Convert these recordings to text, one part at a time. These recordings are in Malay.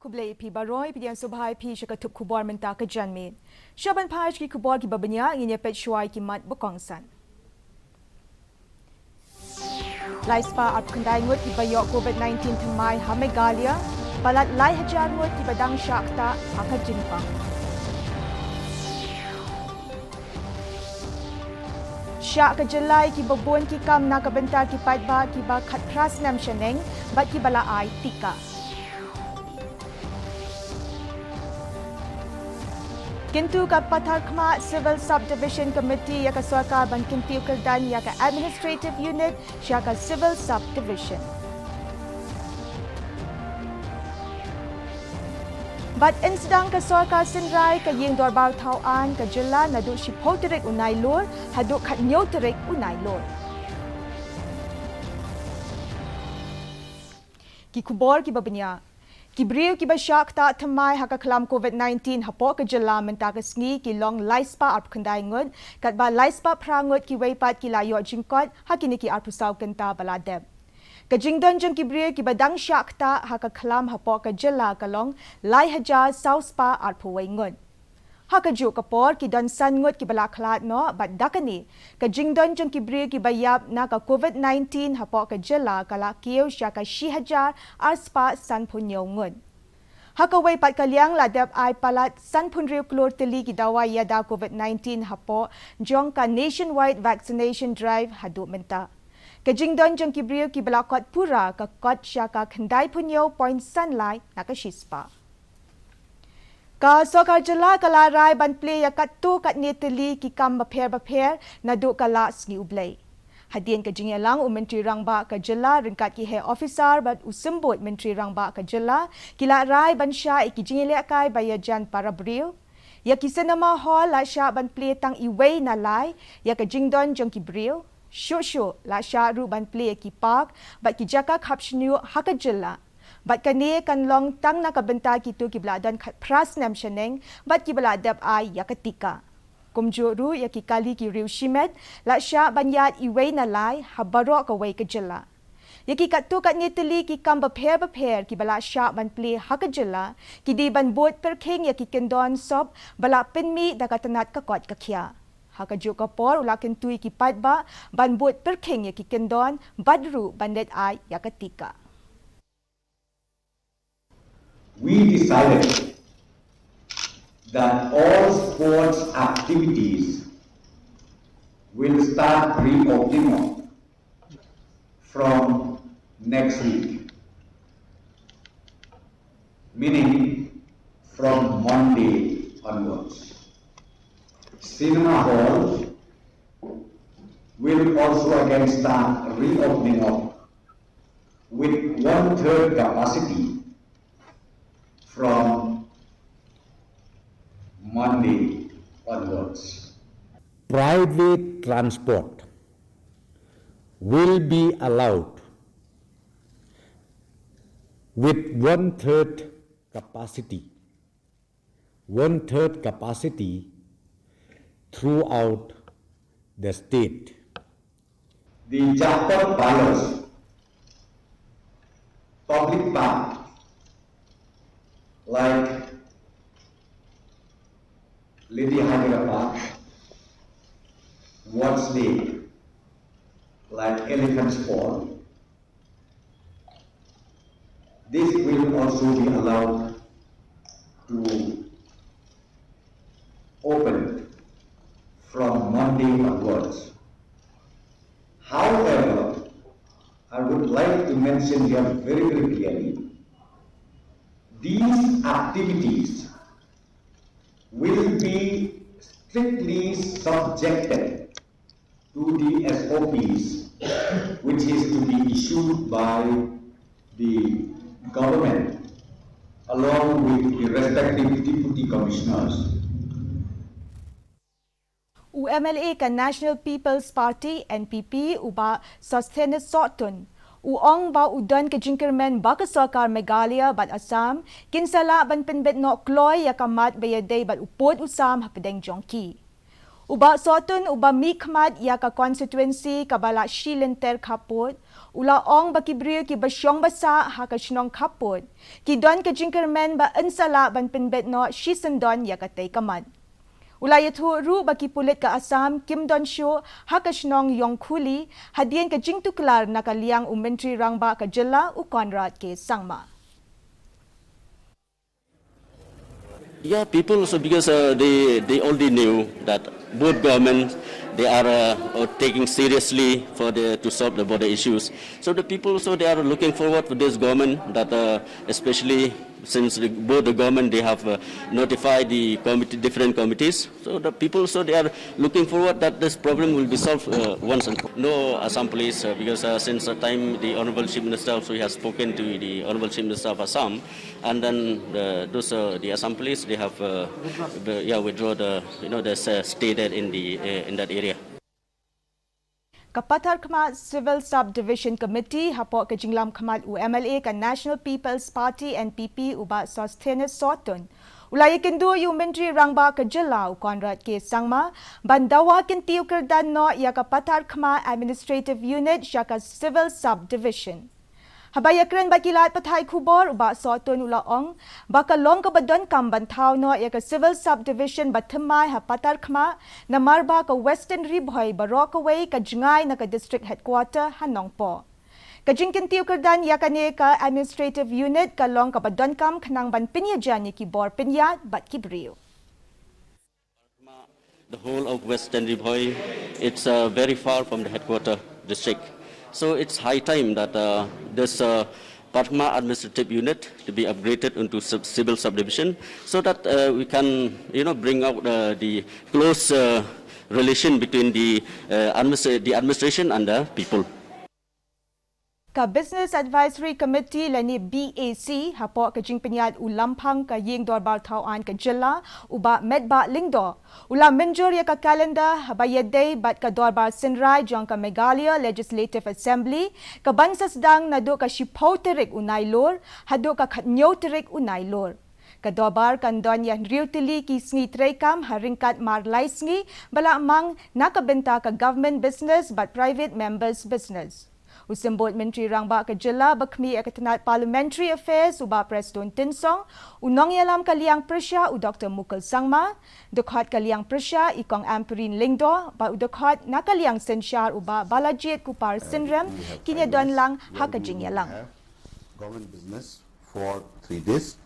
Kublai pi baroi pi dian subhai pi shakatup kubor menta ke janme. Shaban paj ki kubor ki babanya nginya pet shuai ki mat bokongsan. Laispa ap kendai ngut ki bayok COVID-19 thamai hamegalia, balat lai hajar ngut ki badang syakta haka jimpang. Syak kejelai ki babun ki kam na kebentar ki paitba ki ba khat kras nam sheneng bat ki bala ai tika. Kintu ka Pathar Khma Civil Subdivision Committee ya ka Sarkar ban kintiu kerdan ya ka Administrative Unit ya ka Civil Subdivision. Bat insidang ka Sarkar Sinrai ka ying dorbau tauan ka jela nadu shipho terik unai lor haduk khat nyo terik unai lor. Ki kubor ki babanya Kibriu ki basyak ta thamai haka kelam COVID-19 hapo ke jela menta ke sngi ki long laispa ap khandai ngut kat ba laispa prangut ki weipat ki layo jingkot hakini ki arpusau kenta baladeb. Ke jingdon jeng kibriu ki badang syak ta haka kelam hapo ke jela kalong lai hajar sauspa arpuwai ngut. Haka ju kapor ki don san ngut ki bala klat no bat dakani ke jingdon jeng kibriu ki bayap na ka COVID-19 hapo ke jela kala kieu syaka shi hajar arspa san punyo ngut. Haka wei pat kaliang ladap ai palat san punriu klor teli ki dawa yada COVID-19 hapo jong ka nationwide vaccination drive hadu menta. Ke jingdon jeng kibriu ki bala kot pura ka kot syaka khandai punyo point sunlight na ka shispa. Ka Sarkar jela kala rai ban play ya kat tu kat neteli ki kam baper na do kala sngi ublai. Hadien ke jingelang Menteri Rangba ke jela ringkat ki he officer bat usembut Menteri Rangba ke jela kila rai ban sya ki jingele kai bayajan para brio. Ya ki cinema hall la sya ban play tang iwei na lai ya ke jingdon jong ki brio. Sho la sya ru ban play ki park bat ki jaka khapshnu haka jela. Bat kani kan long tang na kabenta kitu ki bladan khat pras nam sheneng bat ki bladap ai ya ketika. Kumjuru ya ki kali ki riu shimet la sya banyat iwei na lai habaro ka wei ke jela. Ya ki katu kat neteli ki kam baper ki bala sya ban play haka jela ki di ban bot perking ya ki kendon sop bala penmi da katanat ka kot ka khia. Haka ju ka por ula kentui ki patba ban bot perking ya ki kendon badru bandet ai ya ketika. We decided that all sports activities will start reopening from next week, meaning from Monday onwards. Cinema hall will also again start reopening up with 1/3 capacity from Monday onwards. Private transport will be allowed with 1/3 capacity, 1/3 capacity throughout the state. The Chapter Palace, public park, like Lady Hydra Park, Watts Lake, like Elephant's Fall. This will also be allowed to open from Monday onwards. However, I would like to mention here very clearly, these activities will be strictly subjected to the SOPs which is to be issued by the government along with the respective deputy commissioners. UMLA ka National People's Party NPP uba Sostenes Sotun uong ba udan ke jingkermen ba ka Sarkar Meghalaya bat Assam kinsala ban penbet no kloy ya kamat bayadey bat upod usam hapedeng jongki. Uba Sotun uba mikmat ya ka constituency kabala Shilenter kapot Ula ong baki brio ki basyong basa ha ka shnong kapot. Ki don ka jingkermen ba insala ban pinbet no shisendon ya ka tay kaman. Ula yatu ru baki pulit ka Assam Kim Don Sho ha ka shnong yong kuli hadien ka jingtuklar na ka liang menteri rangba ka jela u Conrad ke sangma. Yeah, people also because they already knew that both governments they are taking seriously to solve the border issues. So the people also they are looking forward for this government that especially since both the government they have notified the different committees. So the people also they are looking forward that this problem will be solved once and for all. No Assam police because since the time the Honorable Chief Minister also has spoken to the Honorable Chief Minister of Assam, and then the Assam police they have withdraw the stay there in that area. Kapatar Khamat Civil Subdivision Committee hapok ke jinglam Khamat UMLA ka National People's Party NPP uba Sostenes Sotun. Ulai kendu yu menteri rangba ke jelau Conrad ke sangma bandawa kentiu kerdan no ya Kapatar Khamat Administrative Unit syaka Civil Subdivision. Habaya keren bakilat pathai kubor uba Sotun ulaong baka long kabadon kam bantau no ya ka Civil Subdivision bathmai Kapatar Khamat na marba ka Western Ribhoi barok away ka jngai na ka District Headquarter Hanongpo. Kajingkin tiu kerdan yakane ka Administrative Unit ka long kabadon kam khanang ban pinyajan ki bor pinyat bat ki brio. The whole of Western Ribhoi, it's very far from the headquarter district. So it's high time that this Patma administrative unit to be upgraded into civil subdivision so that we can bring out the close relation between the administration and the people. Ka Business Advisory Committee lani BAC hapok ka jing penyat ulampang ka ying dorbar tauan ka jela uba medba lingdo ula menjur ya ka kalenda habayade bat ka dorbar sinrai jong ka Meghalaya Legislative Assembly ka bansa sedang nado ka shipauterik unai lor hado ka khatnyoterik unai lor. Kadobar kandon yan riutili ki sngi trekam haringkat marlai sngi bala amang nakabenta ka government business but private members business. Usimbot Menteri Rangba Kejela Bakmi Akatanat Parliamentary Affairs uba Preston Tinsong, unong yalam kaliang Persya u Dr. Mukul Sangma, dekhat kaliang Persya ikong Amperin Lingdo, ba u dekhat nakaliang Sensyar uba Balajit Kupar Sinrem, kinya don lang hakajing yalang. Government business for 3 days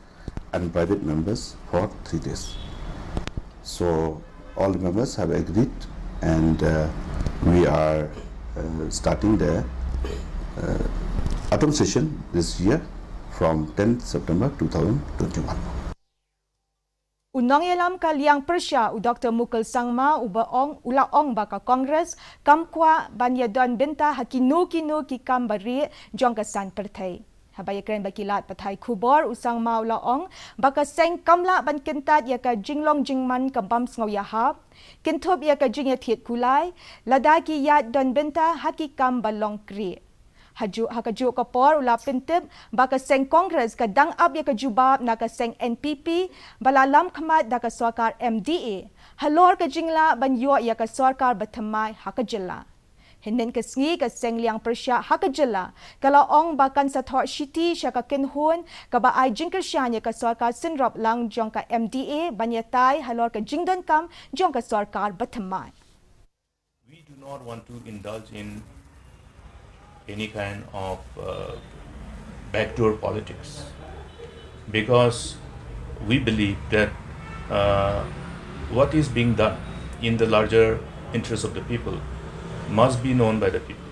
and private members for 3 days. So all the members have agreed and we are starting the autumn session this year from 10th September 2021. Unong yalam kaliang Persya u Dr. Mukul Sangma ulaong baka Kongres kamkwa banyadon benta hakinu ki kambari jongkasan pertai. Habaya keren bakilat pathai kubor usang maulaong baka seng kamla ban kentat ya ka jinglong jingman ka bam sngaw yahap kinthop ya ka jing ya thiet kulai ladaki yat don benta hakikam balong kri. Hakaju kapor ula pintip baka seng Kongres ka dang up ya ka jubab na ka seng NPP balalam khamat da ka sarkar MDA halor ka jingla ban yo ya ka sarkar bathamai hakajilla hinin ka sngi ka seng liang Persya hakajilla kala ong bakan sa thor shiti sya ka kinhun ka ba ai jingker sya ya ka sarkar sinrop lang jong ka MDA banyatai halor ka jingdon kam jong ka sarkar bathamai. We do not want to indulge in any kind of backdoor politics because we believe that what is being done in the larger interest of the people must be known by the people.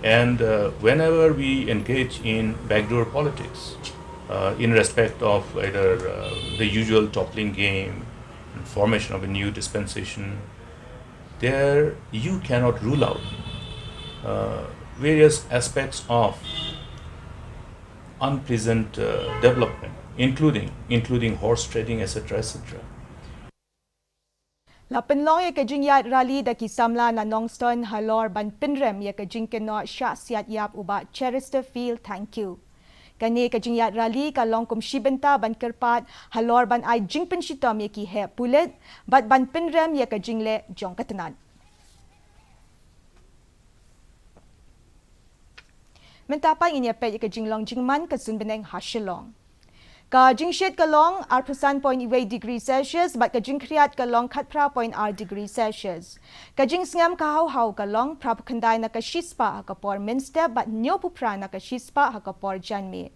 And whenever we engage in backdoor politics in respect of either the usual toppling game, formation of a new dispensation, there you cannot rule out various aspects of unpleasant development, including horse trading, etc., etc. Lapenlong ya kajing yat rally da kisamla na nongston halor ban pinrem ya kajing keno sya siat yap uba Chesterfield thank you. Kani kajing yat rally ka long kum shibenta ban kerpat halor ban ai jing penshitom ya ki he pulet bat ban pinrem ya kajing le jong katanan. Mentapa ini pet ke Jinglong Jingman ke Sun Beneng ha Shillong. Ka Jingshet ke Long 8.2 degree Celsius bat ke Jingkriat ke Long 4.0 degree Celsius. Ka Jingsngam ka hau ke Long prap kendai na ke Shispa ha ke por Minster bat nyopu pra na ke Shispa ha ke por Janmi.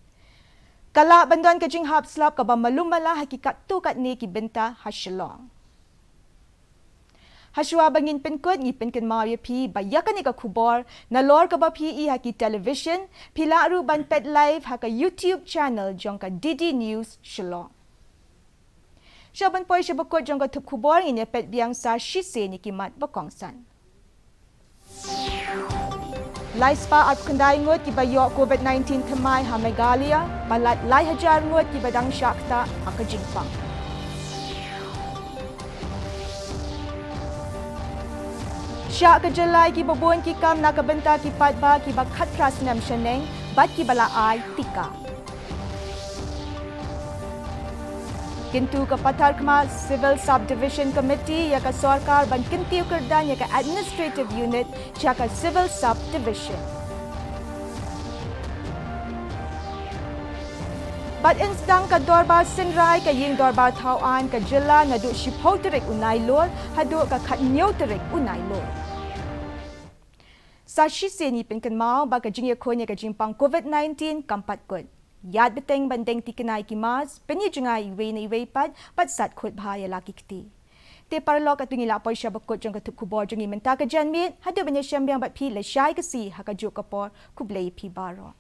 Kala banduan ke Jinghap slap ka ba malumala hakikat tu kat ni ki benta ha Shillong. Haswa bangin penkut ni penken Maria P bayakan ni ka kubor na lor ka ba PE haki television pila ru ban pet live haka YouTube channel jong ka DD News Shillong. Shaban poi shabakot jong ka tup kubor ni pet biang sa shise ni kimat bakongsan. Laispa at kendai ngut ki bayok COVID-19 thamai ha Meghalaya balat lai hajar ngut ki badang syakta haka jingpang. Syak ke jelai ki babon ki kam nak benta ki patba ki bakat kras nam sheneng bat ki bala ai tika. Kintu ke patar kema Civil Subdivision Committee ya ka sarkar ban kintiu kerdan ya ka Administrative Unit ya ka Civil Subdivision. Bat insdang ka dorbar sinrai ka ying dorbar tauan ka jela na du shipoterik unai lor hadu ka kat nyoterik unai lor. Sashi seni penken mau ba ka jingya konya ka jimpang COVID-19 kampat kot. Yad beteng bandeng tikenai kimas, penye jungai iwe na iwe pat sat kot bahaya laki kiti. Te parlok at ngila po siya bakot jong katup kubor jong imenta ka janmit, hadu banya siyang bat pi la syai kasi haka juk kapor kublay pi baro.